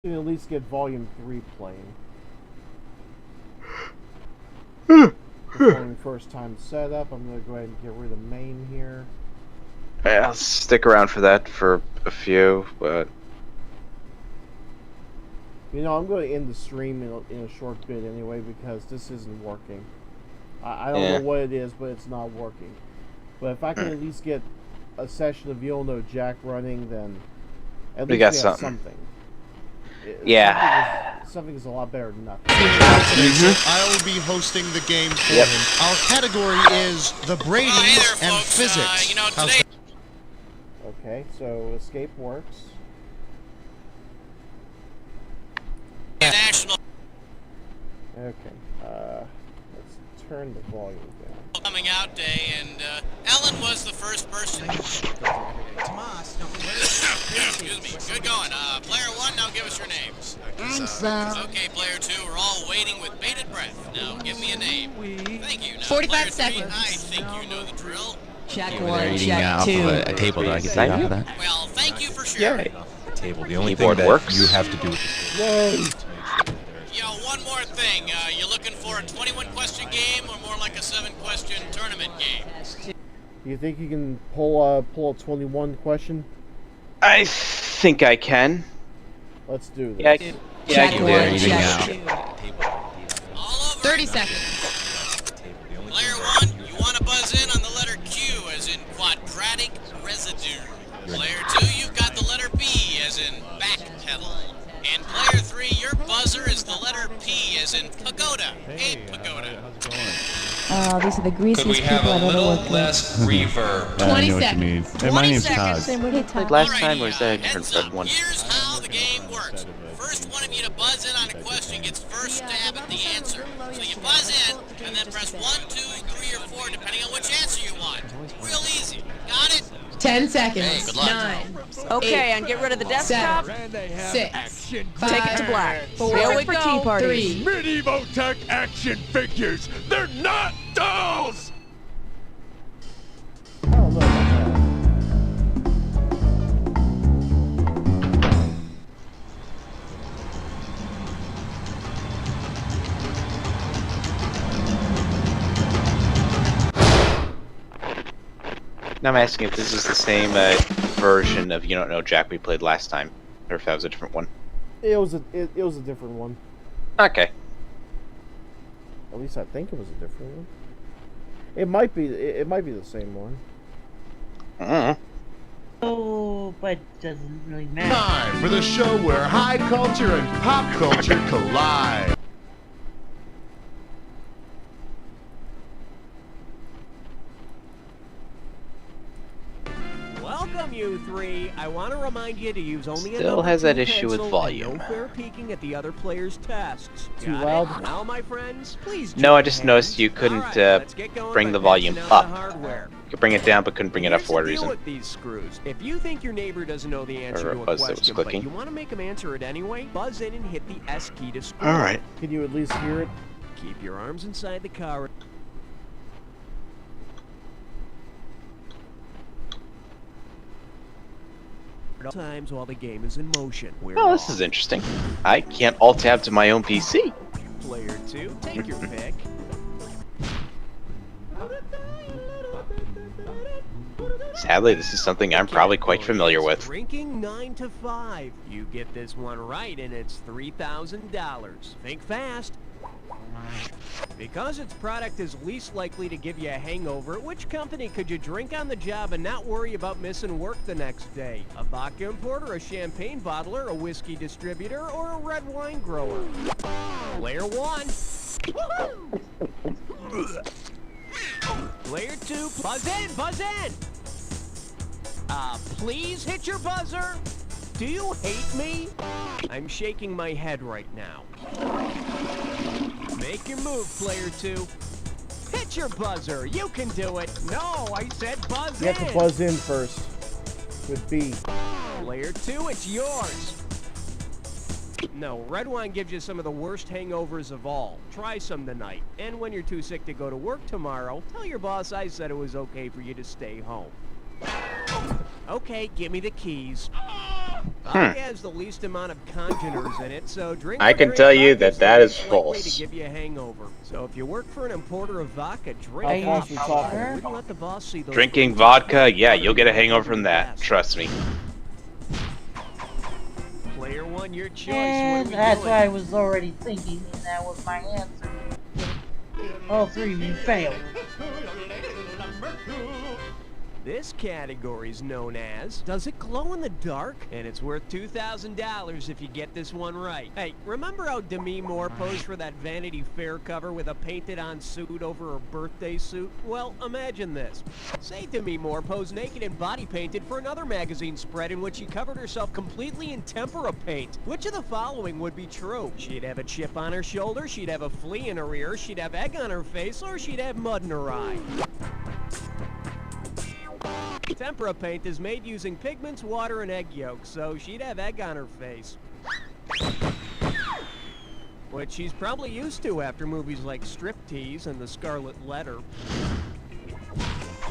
You can at least get Volume 3 playing. Performing first time setup. I'm going to go ahead and get rid of main here. Yeah, I'll stick around for that for a few, You know, I'm going to end the stream in a short bit anyway because this isn't working. I don't know what it is, but it's not working. But if I can at least get a session of You'll Know Jack running, then at least we have something. Yeah. Something is a lot better than nothing. I will be hosting the game for him. Our category is the Brady's and physics. Okay, so escape works. Okay, let's turn the volume down. Coming out day, and Ellen was the first person. Excuse me. Good going. Player 1, now give us your names. Okay, player 2, we're all waiting with bated breath. Now give me a name. Thank you. Now, 45 seconds. I think you know the drill. Check They're 1, eating check off 2. of a table. Do I get to eat off of that? Well, thank you for sharing. Yay. Table. The only Keyboard thing that works. you have to do. Yo, one more thing. You looking for a 21-question game or more like a 7-question tournament game? Do you think you can pull a 21 question? I think I can. Let's do this. Yeah, Check I can 1, do it. check 2. All over. 30 seconds. Player 1, you want to buzz in on the letter Q as in quadratic residue. Player 2, you've got the letter B as in backpedal. And player 3, your buzzer is the letter P as in pagoda. A pagoda. Oh, these are the greasiest people I've ever worked with. less reverb? 20 seconds. Hey, my name's Todd. Same way, Todd. Last time, or is that a different heads up. one? Here's how the game works. First one of you to buzz in on a question gets first stab at the answer. So you buzz in, and then press 1, 2, 3, or 4, depending on which answer you want. Real easy. Got it? 10 seconds. Hey, good luck. 9. Okay, and get rid of the desktop. 7, 6. 5, Take it to black. 4, Here we for go. tea parties. 3. Medieval tech action figures! They're not dolls! I don't know about that. Now I'm asking if this is the same version of You Don't Know Jack we played last time, or if that was a different one. It was a different one. Okay. At least I think it was a different one. It might be the same one. Oh, but doesn't really matter. Time for the show where high culture and pop culture collide. Welcome, you three. I want to remind you to use only Still has that issue with pencil volume. and no fair peeking at the other players' tests. Too Got loud? it? Now, my friends, please. No, I join just hands. noticed you couldn't All right, let's get going bring by the volume testing out the up. hardware. You could bring it down, but couldn't bring it up Here's for whatever the deal reason. with these screws. If you think your neighbor doesn't know the answer Or to it a was that was question, but clicking. you want to make him answer it anyway, buzz in and hit the S key to screw. Alright. Can you at least hear it? Keep your arms inside the car. Times while the game is in motion. We're Oh, this off. is interesting. I can't alt-tab to my own PC. Player 2, take your pick. Sadly, this is something I'm probably quite familiar with. Drinking 9 to 5. You get this one right, and it's $3,000. Think fast. Because its product is least likely to give you a hangover, which company could you drink on the job and not worry about missing work the next day? A vodka importer, a champagne bottler, a whiskey distributor, or a red wine grower? Player 1. Player 2, buzz in, buzz in! Please hit your buzzer! Do you hate me? I'm shaking my head right now. Make your move, player 2. Hit your buzzer. You can do it. No, I said buzz You in. have to buzz in first. With B. Player 2, it's yours. No, red wine gives you some of the worst hangovers of all. Try some tonight. And when you're too sick to go to work tomorrow, tell your boss I said it was okay for you to stay home. Okay, give me the keys. Vodka has the least amount of congeners in it, so drink. I can tell you that that is false. To give you a hangover. So if you work for an importer of vodka, drink. How false we talking? Wouldn't let the boss see those. Drinking vodka, yeah, you'll get a hangover from that. Trust me. Player one, your choice. And that's what I was already thinking, and that was my answer. All three of you failed. This category is known as Does It Glow in the Dark? And it's worth $2,000 if you get this one right. Hey, remember how Demi Moore posed for that Vanity Fair cover with a painted-on suit over her birthday suit? Well, imagine this. Say Demi Moore posed naked and body-painted for another magazine spread in which she covered herself completely in tempera paint. Which of the following would be true? She'd have a chip on her shoulder, she'd have a flea in her ear, she'd have egg on her face, or she'd have mud in her eye. Tempera paint is made using pigments, water, and egg yolks, so she'd have egg on her face. Which she's probably used to after movies like Striptease and The Scarlet Letter.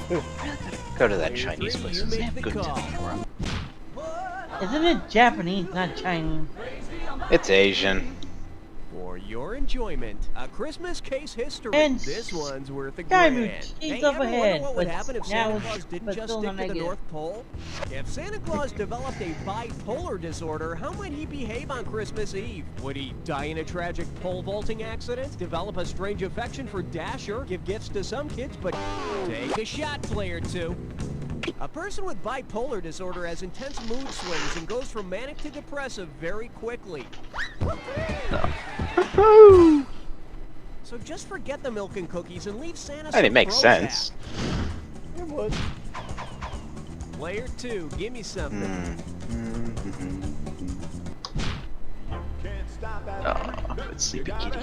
Go to that Chinese place and have good dinner. Isn't it Japanese, not Chinese? It's Asian. For your enjoyment, a Christmas case history. And this one's worth a Scimew grand. cheats Hey, up ever ahead, wonder what would but happen if now Santa it's- Claus didn't but just still stick not to the negative. North Pole? If Santa Claus developed a bipolar disorder, how might he behave on Christmas Eve? Would he die in a tragic pole vaulting accident? Develop a strange affection for Dasher? Give gifts to some kids, but take a shot, player two. A person with bipolar disorder has intense mood swings and goes from manic to depressive very quickly. So just forget the milk and cookies and leave Santa some It makes Prozac. sense. It would. Player two, give me something. Oh, it's Sleepy Kitty.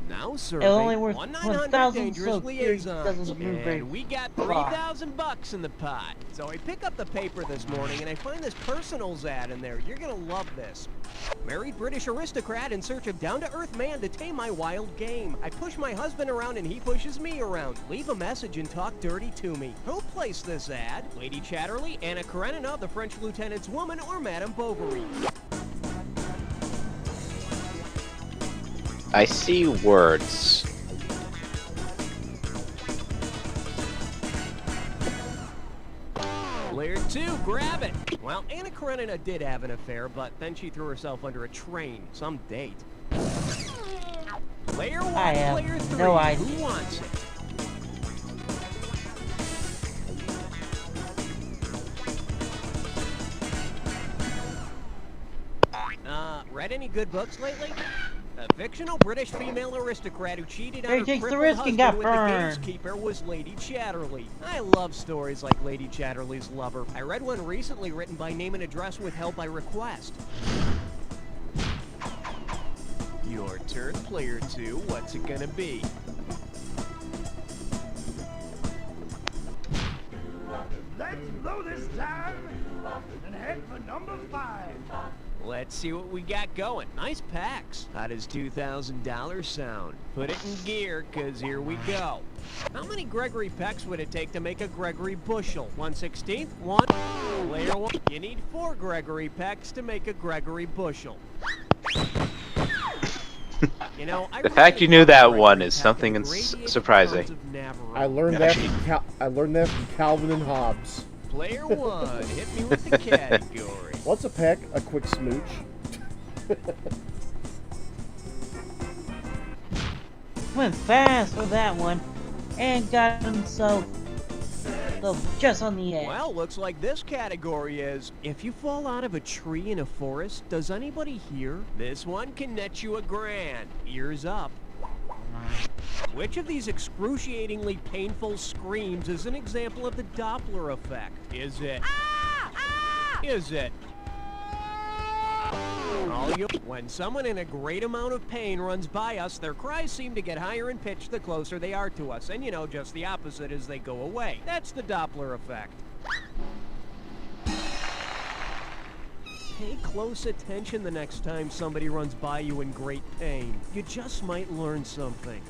Now It serving only worth 1,900 1,000, dangerous so Kiri liaisons. doesn't do very And we got far. $3,000 in the pot. So I pick up the paper this morning and I find this personals ad in there. You're gonna love this. Married British aristocrat in search of down-to-earth man to tame my wild game. I push my husband around and he pushes me around. Leave a message and talk dirty to me. Who placed this ad? Lady Chatterley, Anna Karenina, the French lieutenant's woman, or Madame Bovary? I see words. Player two, grab it. Well, Anna Karenina did have an affair, but then she threw herself under a train. Some date. Player one, I have player three. no idea. Who wants it? Read any good books lately? A fictional British female aristocrat who cheated on He her takes the crippled risk husband and got with burned. the gamekeeper was Lady Chatterley. I love stories like Lady Chatterley's Lover. I read one recently written by name and address withheld by request. Your turn, player two. What's it gonna be? Let's blow this time and head for number 5. Let's see what we got going. Nice packs. How does $2,000 sound? Put it in gear, cause here we go. How many Gregory Pecks would it take to make a Gregory bushel? 1/16? One. Player one. You need 4 Gregory Pecks to make a Gregory bushel. You know, I The fact you knew that one is something surprising. I learned that from Calvin and Hobbes. Player one, hit me with the category. What's a peck? A quick smooch. Went fast with that one, and got himself just on the edge. Well, looks like this category is, if you fall out of a tree in a forest, does anybody hear? This one can net you $1,000. Ears up. Which of these excruciatingly painful screams is an example of the Doppler effect? Is it? Is it? When someone in a great amount of pain runs by us, their cries seem to get higher in pitch the closer they are to us. And you know, just the opposite as they go away. That's the Doppler effect. Pay close attention the next time somebody runs by you in great pain. You just might learn something.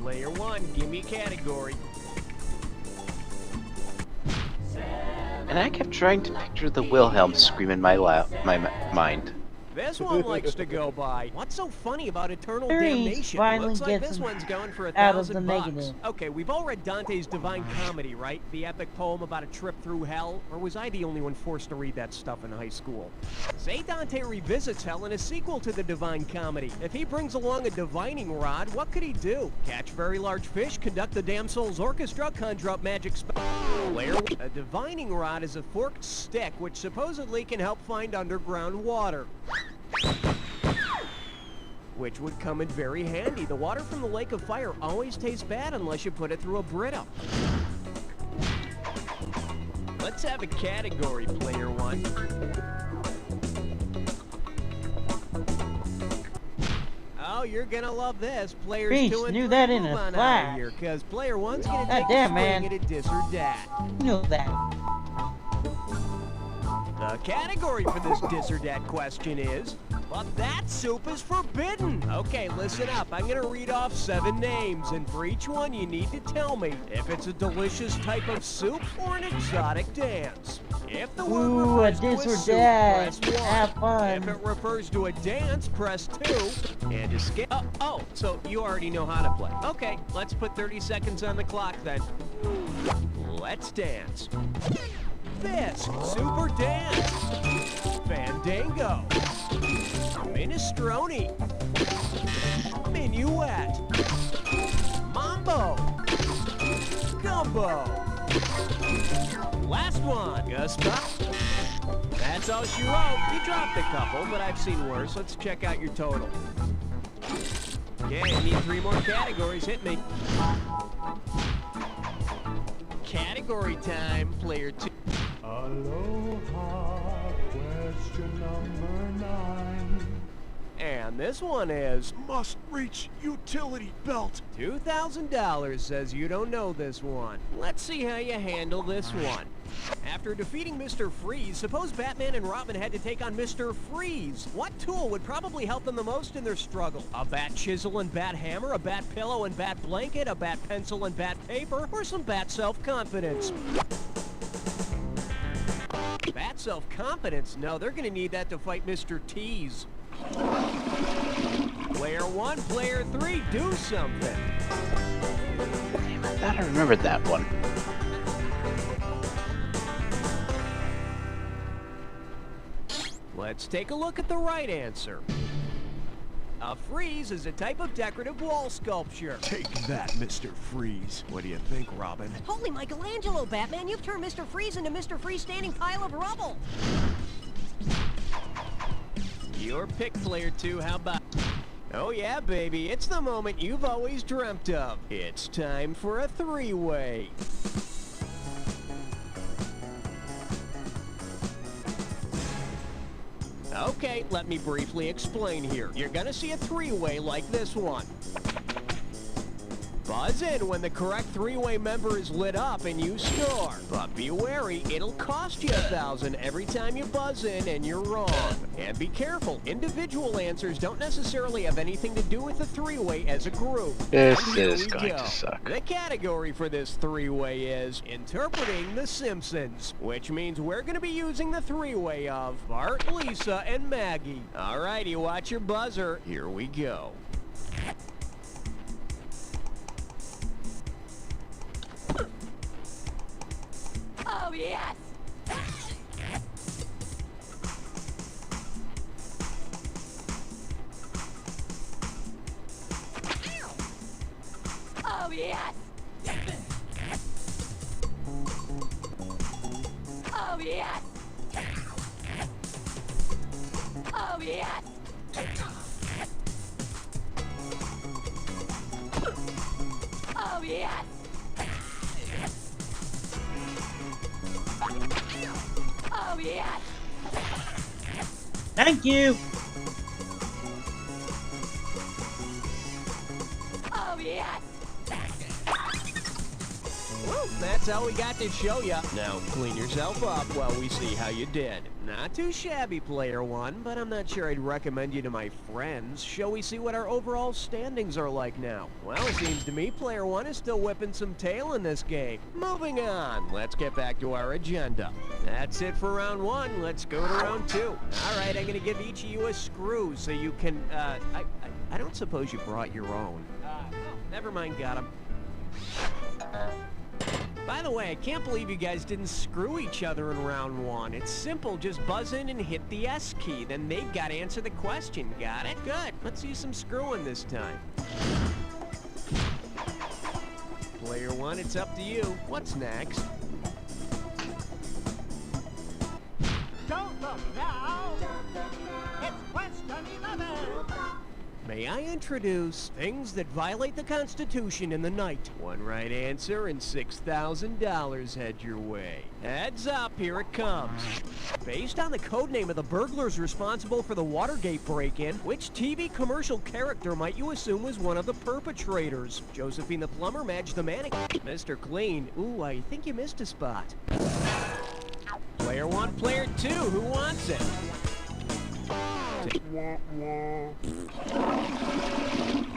Player one, give me a category. And I kept trying to picture the Wilhelm scream in my mind. This one likes to go by. What's so funny about eternal Reese damnation? finally Looks like gets this him one's going for out of the $1,000 negative. Okay, we've all read Dante's Divine Comedy, right? The epic poem about a trip through hell. Or was I the only one forced to read that stuff in high school? Say Dante revisits hell in a sequel to the Divine Comedy. If he brings along a divining rod, what could he do? Catch very large fish, conduct the damn soul's orchestra, conjure up magic spells. A divining rod is a forked stick which supposedly can help find underground water, which would come in very handy. The water from the Lake of Fire always tastes bad unless you put it through a Brita. Let's have a category, player one. Oh, you're gonna love this. Players Reese 2 and knew 3 that in move a on flash. out of here, because player one's gonna God take damn, a man. swing at a dis or dat. You know that. The category for this dis or dat question is, well, that soup is forbidden. Okay, listen up. I'm gonna read off 7 names, and for each one you need to tell me if it's a delicious type of soup or an exotic dance. If the word Ooh, a refers dis to a or soup, dat. press 1. Have fun. If it refers to a dance, press 2. And to skip. Oh, so you already know how to play. Okay, let's put 30 seconds on the clock then. Let's dance. This, super dance. Fandango. Minestrone. Minuet. Mambo. Gumbo. Last one. Guspa. That's all she wrote. You dropped a couple, but I've seen worse. Let's check out your total. Yeah, I need 3 more categories. Hit me. Category time, player 2. Aloha, question number 9. And this one is Must reach utility belt. $2,000 says you don't know this one. Let's see how you handle this one. After defeating Mr. Freeze, suppose Batman and Robin had to take on Mr. Freeze. What tool would probably help them the most in their struggle? A bat chisel and bat hammer, a bat pillow and bat blanket, a bat pencil and bat paper, or some bat self-confidence? Bat self-confidence? No, they're gonna need that to fight Mr. Tease. Player 1, player 3, do something. I thought I remembered that one. Let's take a look at the right answer. A frieze is a type of decorative wall sculpture. Take that, Mr. Freeze. What do you think, Robin? Holy Michelangelo, Batman, you've turned Mr. Freeze into Mr. Freestanding pile of rubble. Your pick, player 2, how about... Oh yeah, baby, it's the moment you've always dreamt of. It's time for a 3-way. Okay, let me briefly explain here. You're gonna see a 3-way like this one. Buzz in when the correct 3-way member is lit up and you score. But be wary, it'll cost you $1,000 every time you buzz in and you're wrong. And be careful, individual answers don't necessarily have anything to do with the 3-way as a group. This And here is we going go. to suck. The category for this 3-way is Interpreting The Simpsons, which means we're going to be using the 3-way of Bart, Lisa, and Maggie. Alrighty, watch your buzzer. Here we go. Oh, yes! Oh, yes! Oh, yes! Oh, yes! Oh, yes! Oh, yes! Thank you. Oh, yes! Well, that's that's all we got to show you. Now, clean yourself up while we see how you did. Not too shabby, player one, but I'm not sure I'd recommend you to my friends. Shall we see what our overall standings are like now? Well, it seems to me player one is still whipping some tail in this game. Moving on, let's get back to our agenda. That's it for round one. Let's go to round two. All right, I'm gonna give each of you a screw so you can, I don't suppose you brought your own. Oh, never mind, got him. By the way, I can't believe you guys didn't screw each other in round one. It's simple, just buzz in and hit the S key. Then they've got to answer the question. Got it? Good. Let's see some screwing this time. Player one, it's up to you. What's next? Don't look now. It's question 11. May I introduce things that violate the Constitution in the night? One right answer and $6,000 head your way. Heads up, here it comes. Based on the codename of the burglars responsible for the Watergate break-in, which TV commercial character might you assume was one of the perpetrators? Josephine the plumber, Madge the mannequin, Mr. Clean. Ooh, I think you missed a spot. Player one, player two, who wants it?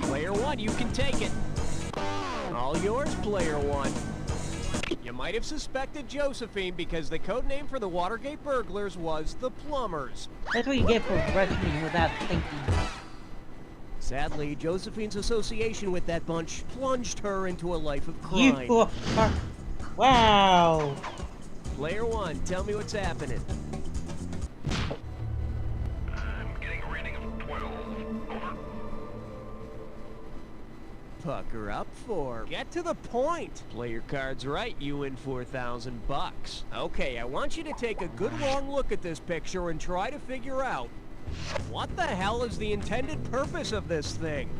Player one, you can take it. All yours, player one. You might have suspected Josephine because the code name for the Watergate burglars was the Plumbers. That's what you get for rushing without thinking. Sadly, Josephine's association with that bunch plunged her into a life of crime. You are... Wow. Player one, tell me what's happening. Pucker up for. Get to the point. Play your cards right, you win $4,000 bucks. Okay, I want you to take a good long look at this picture and try to figure out what the hell is the intended purpose of this thing?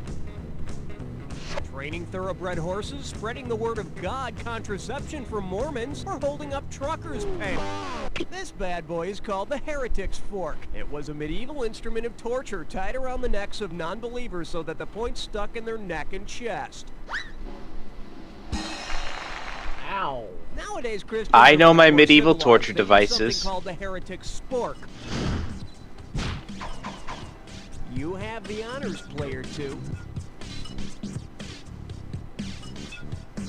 Training thoroughbred horses, spreading the word of God, contraception for Mormons, or holding up truckers' pants? This bad boy is called the Heretic's Fork. It was a medieval instrument of torture tied around the necks of non-believers so that the point stuck in their neck and chest. Ow. Nowadays, Christians I know my are more medieval civilized. torture They use devices. something called the Heretic's Spork. You have the honors, player two.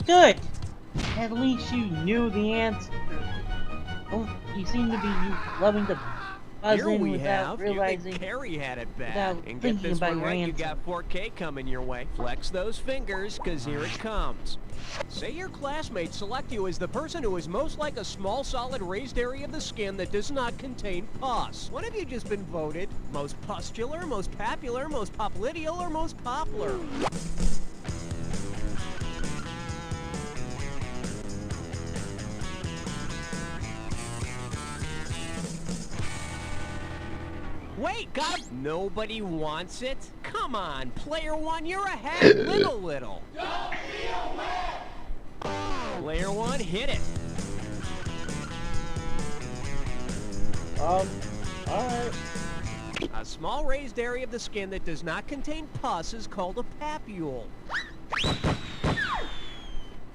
Good. At least you knew the answer. Oh, you seem to be loving to buzz Here in we without have. realizing. You think Carrie had it bad. without And get thinking this about one your right, you answer. got 4K coming your way. Flex those fingers, cause here it comes. Say your classmates select you as the person who is most like a small solid raised area of the skin that does not contain pus. What have you just been voted? Most pustular, most papular, most popliteal, or most poplar? Wait, got him. Nobody wants it? Come on, player one, you're ahead. Win a little. Don't be a win. Player one, hit it. Alright. A small raised area of the skin that does not contain pus is called a papule.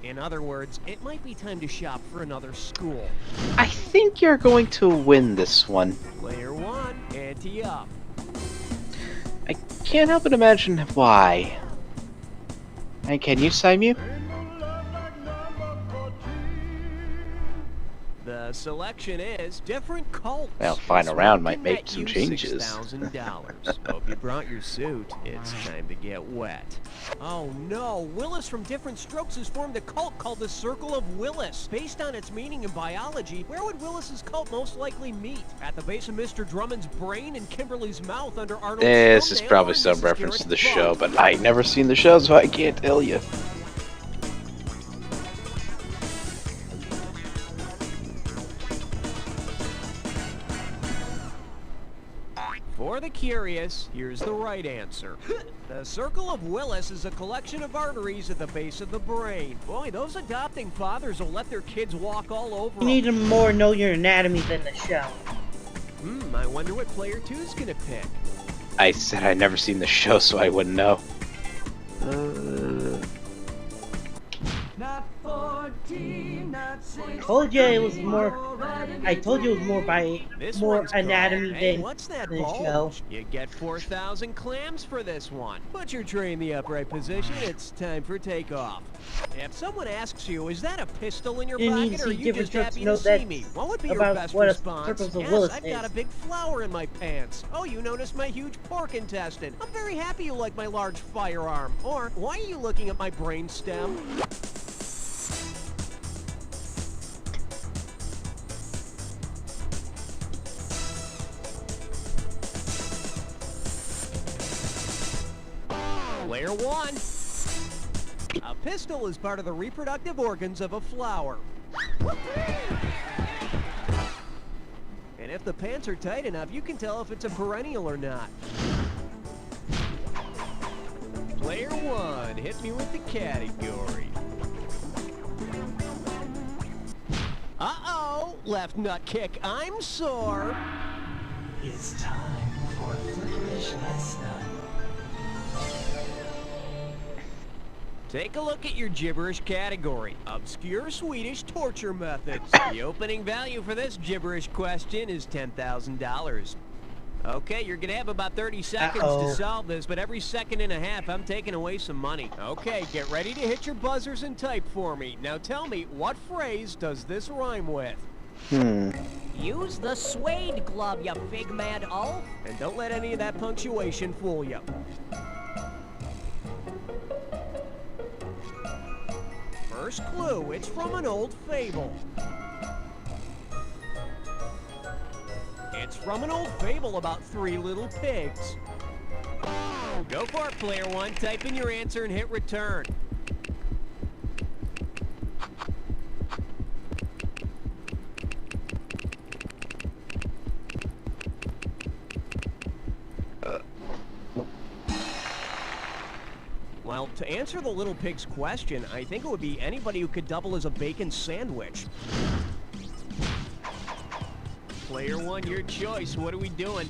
In other words, it might be time to shop for another school. I think you're going to win this one. Player one, ante up. I can't help but imagine why. And can you, Scimew? The selection is different cults. Well, final This round one might can make net some you changes. $6,000. Hope you brought your suit. It's time to get wet. Oh no, Willis from Different Strokes has formed a cult called the Circle of Willis. Based on its meaning in biology, where would Willis's cult most likely meet? At the base of Mr. Drummond's brain and Kimberly's mouth under Arnold's This is thumbnail, probably or some Mrs. reference to the Garrett's show, butt? but I've never seen the show, so I can't tell you. For the curious, here's the right answer. The Circle of Willis is a collection of arteries at the base of the brain. Boy, those adopting fathers will let their kids walk all over You them. need to more know your anatomy than the show. I wonder what player two's gonna pick. I said I'd never seen the show, so I wouldn't know. Not 14, not Told you it was more. I told you it was more by This more one's called, anatomy hey, than what's that the bulge? show. You get 4,000 clams for this one. Put your tray in the upright position. It's time for takeoff. If someone asks you, is that a pistol in your You need pocket, to or are see you different just strokes to happy know to see that me? What would be your about best what a response? purpose of Yes, Willis I've is. got a big flower in my pants. Oh, you noticed my huge pork intestine. I'm very happy you like my large firearm. Or, why are you looking at my brain stem? Player 1. A pistol is part of the reproductive organs of a flower. And if the pants are tight enough, you can tell if it's a perennial or not. Player 1, hit me with the category. Uh-oh, left nut kick, I'm sore. It's time for Flickerish Lesson. Take a look at your gibberish category. Obscure Swedish torture methods. The opening value for this gibberish question is $10,000. Okay, you're gonna have about 30 seconds to solve this, but every second and a half, I'm taking away some money. Okay, get ready to hit your buzzers and type for me. Now tell me, what phrase does this rhyme with? Use the suede glove, you big-mad oaf. And don't let any of that punctuation fool you. First clue, it's from an old fable. It's from an old fable about 3 little pigs. Go for it, player 1. Type in your answer and hit return. Well, to answer the little pig's question, I think it would be anybody who could double as a bacon sandwich. Player 1, your choice. What are we doing?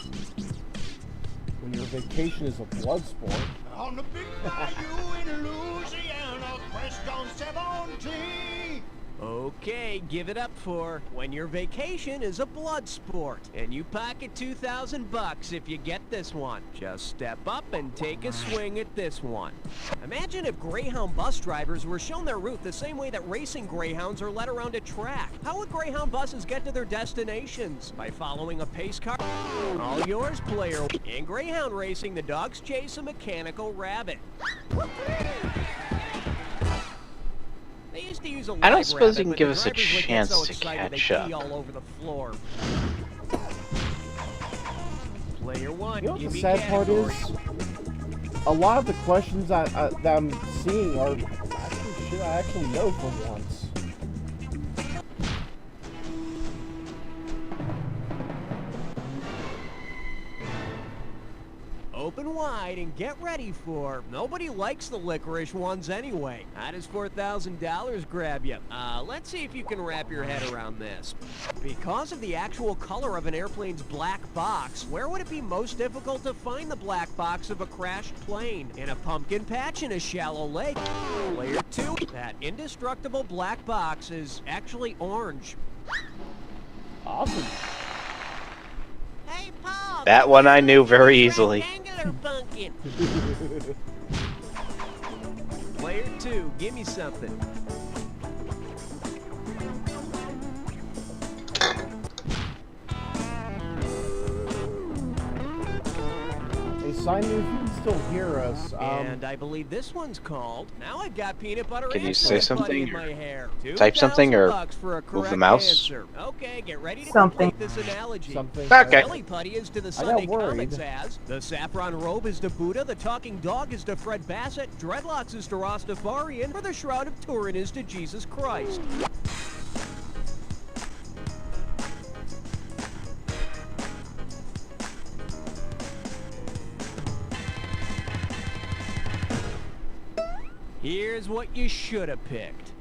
When your vacation is a blood sport. On the big bayou in Louisiana, pressed on 17. Okay, give it up for when your vacation is a blood sport. And you pocket $2,000 if you get this one. Just step up and take a swing at this one. Imagine if Greyhound bus drivers were shown their route the same way that racing Greyhounds are led around a track. How would Greyhound buses get to their destinations? By following a pace car? All yours, player. In Greyhound racing, the dogs chase a mechanical rabbit. They used to use a I don't suppose rabbit, you can but give the us a drivers would get chance so to excited catch they'd up. pee all over the floor. Player 1, You know what give the me sad part category. is? A lot of the questions that I'm seeing are actually shit I actually know for once. Open wide and get ready for... Nobody likes the licorice ones anyway. How does $4,000 grab you? Let's see if you can wrap your head around this. Because of the actual color of an airplane's black box, where would it be most difficult to find the black box of a crashed plane? In a pumpkin patch in a shallow lake. Player 2, that indestructible black box is actually orange. Awesome. Hey, Paul, That one I knew very easily. pumpkin. Player 2, give me something. Hey, Scimew, if you can still hear us, And I believe this one's called. Now I've got peanut butter Can you and say peanut butter something in my hair. type something or $2,000 for a move the correct mouse? answer. Okay, get ready to Something. complete this analogy. Something. Okay. Silly Putty is to the got Sunday worried. comics as the saffron robe is to Buddha, the talking dog is to Fred Bassett, dreadlocks is to Rastafarian, or the shroud of Turin is to Jesus Christ. Here's what you should have picked.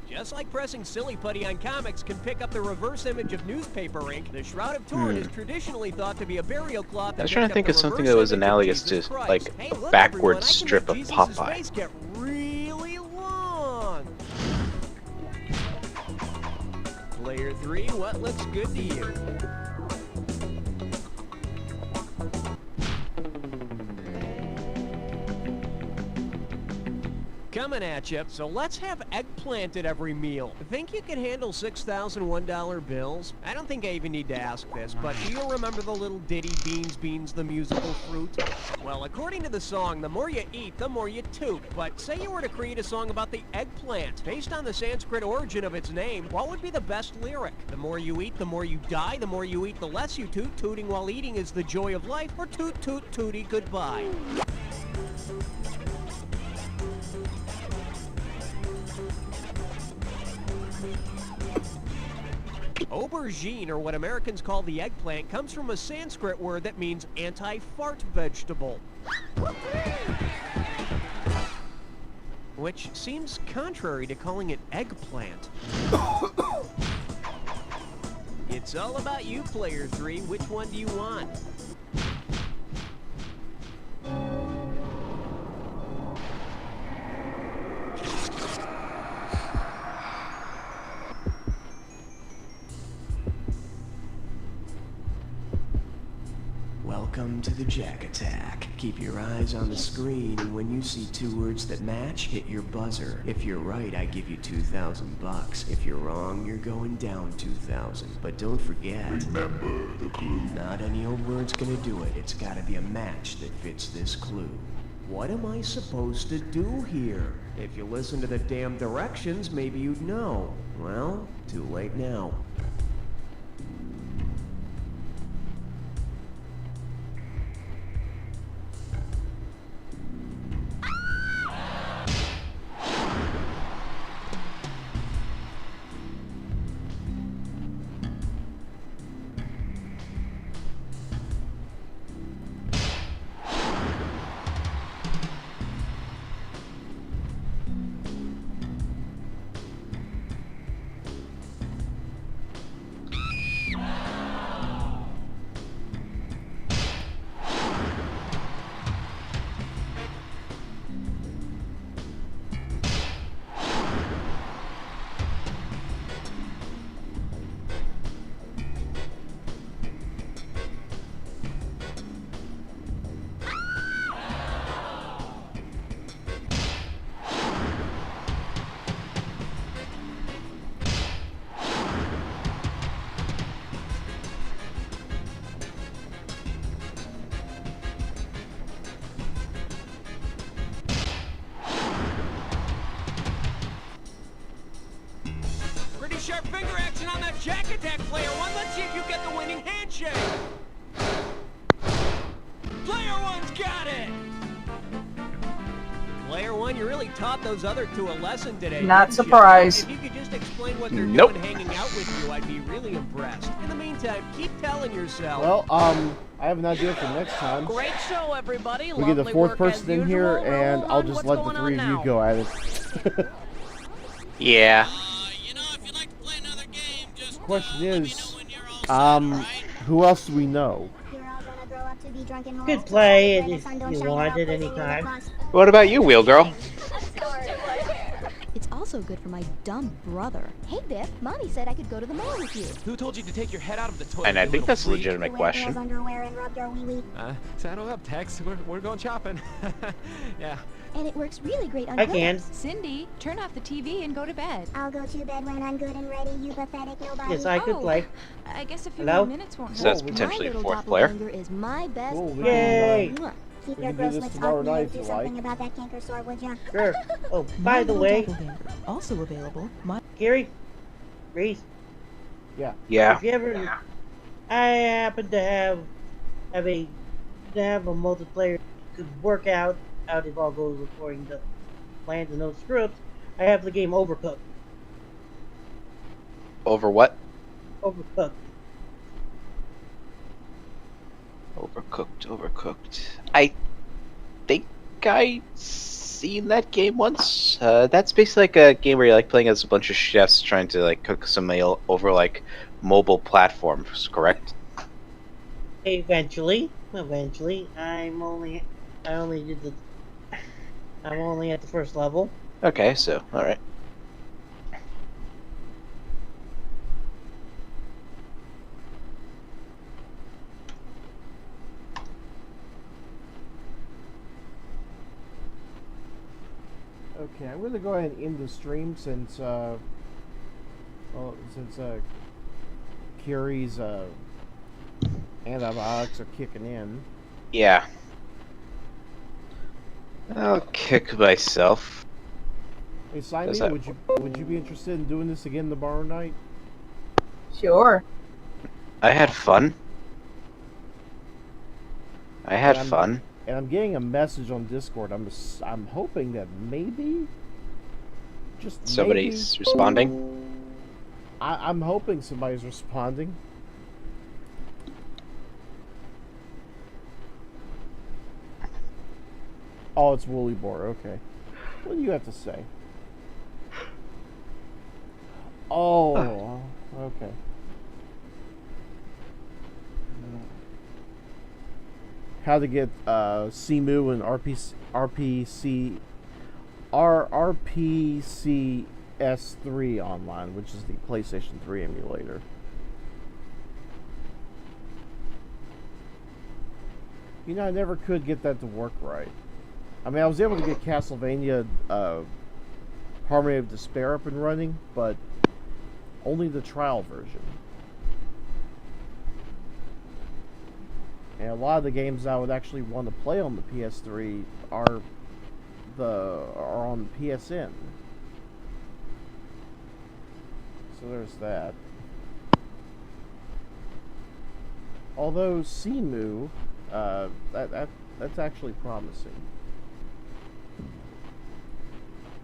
Just like pressing Silly Putty on comics can pick up the reverse image of newspaper ink, the Shroud of Turin is traditionally thought to be a burial cloth. I was trying to think of something that was analogous to, like, hey, a look, backwards everyone, I can strip make of Jesus's Popeye. face get really long. Player 3, what looks good to you? Coming at you, so let's have eggplant at every meal. Think you can handle $6,001 bills? I don't think I even need to ask this, but do you remember the little ditty, Beans, Beans, the musical fruit? Well, according to the song, the more you eat, the more you toot. But say you were to create a song about the eggplant. Based on the Sanskrit origin of its name, what would be the best lyric? The more you eat, the more you die. The more you eat, the less you toot. Tooting while eating is the joy of life. Or toot, toot, tooty, goodbye. Aubergine, or what Americans call the eggplant, comes from a Sanskrit word that means anti-fart vegetable. Which seems contrary to calling it eggplant. It's all about you, Player 3. Which one do you want? Welcome to the Jack Attack. Keep your eyes on the screen, and when you see two words that match, hit your buzzer. If you're right, I give you $2,000. If you're wrong, you're going down 2,000. But don't forget, remember the clue. Not any old word's gonna do it. It's gotta be a match that fits this clue. What am I supposed to do here? If you listen to the damn directions, maybe you'd know. Well, too late now. Sharp finger action on that Jack Attack, Player 1. Let's see if you get the winning handshake. Player 1's got it. Player 1, you really taught those other two a lesson today. Not surprised. If you could just explain what they're doing hanging out with you, I'd be really impressed. In the meantime, keep telling yourself. Well, I have an idea for next time. Great show, everybody. We get the fourth person in here, and I'll just let the three of you go at it. Yeah. Question is, who else do we know? Could play it if you want at any time. What about you, Wheel Girl? It's also good for my dumb brother. Hey, Biff, Mommy said I could go to the mall with you. Who told you to take your head out of the toilet? And I think that's a legitimate question. Saddle up, Tex. We're going shopping. Yeah. And it works really great on I can. Cindy, turn off the TV and go to bed. I'll go to bed when I'm good and ready, you pathetic nobody. Yes, I could play. I guess a few Hello? more minutes won't So hurt. that's potentially a My fourth little player. doppelganger is my best friend. Yay! Keep We your can do gross this lips tomorrow off me night and if do you something like. about that canker sore, would ya? Sure. Oh, by the way, Also available. Kiri, Reese, Yeah. Yeah. if you ever, I happen to have a multiplayer could work out if all goes according to plans and no scripts. I have the game Overcooked. Over what? Overcooked. Overcooked. I think I seen that game once. That's basically like a game where you're like playing as a bunch of chefs trying to like cook some meal over like mobile platforms, correct? Eventually. I'm only at the first level. Okay, so alright. Okay, I'm gonna go ahead and end the stream since Kiri's antibiotics are kicking in. Yeah. I'll kick myself. Hey, Scimew, would you be interested in doing this again tomorrow night? Sure. I had fun. fun. And I'm getting a message on Discord. I'm hoping that maybe, just somebody's maybe, responding. I'm hoping somebody's responding. Oh, it's Woolly Boar. Okay. What do you have to say? Oh, okay. How to get Scimew and RPCS3 online, which is the PlayStation 3 emulator. You know, I never could get that to work right. I mean, I was able to get Castlevania Harmony of Despair up and running, but only the trial version. And a lot of the games I would actually want to play on the PS3 are on PSN. So there's that. Although Scimew, that's actually promising.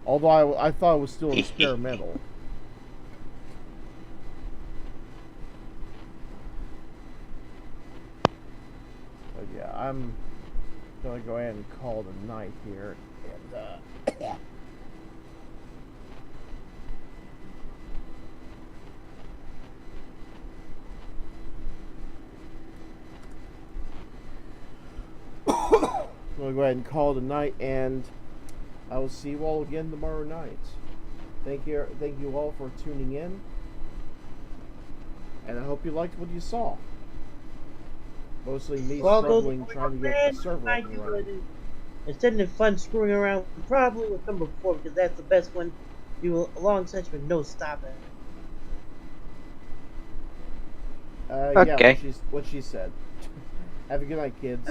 Although I thought it was still experimental. But yeah, I'm gonna go ahead and call it a night here, and yeah. I'm gonna go ahead and call it a night, and I will see you all again tomorrow night. Thank you all for tuning in, and I hope you liked what you saw. Mostly me struggling trying to get the server up and running. Instead of fun screwing around, probably with number 4 because that's the best one. Do a long session with no stopping. Okay. Yeah, what she said. Have a good night, kids.